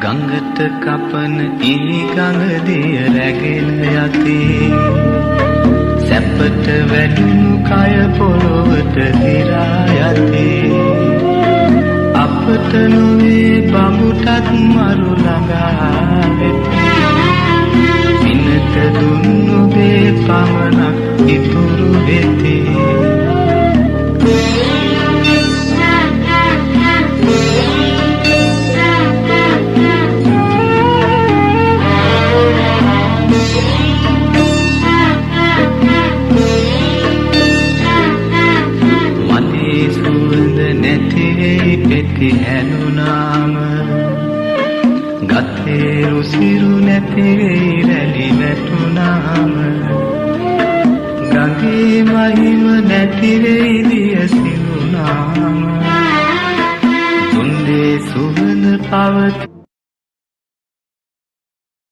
ගඟට කපන ඉනි ගඟ දිය රැගෙන යතේ සැපට වැටුණු කය පොළොවට දිරා යතේ අපට නොවේ බඹුටත් මරු ළඟා වෙතේ පිනට දුන්නු දේ පමණක් ඉතුරු වෙතේ පෙති හැනුනාම ගතේ රුසිරු නැති වෙයි රැලි වැටුනාම ගඟේ මහිම නැති වෙයි දිය සිරුනාම තුන්දේ සුවඳ පවති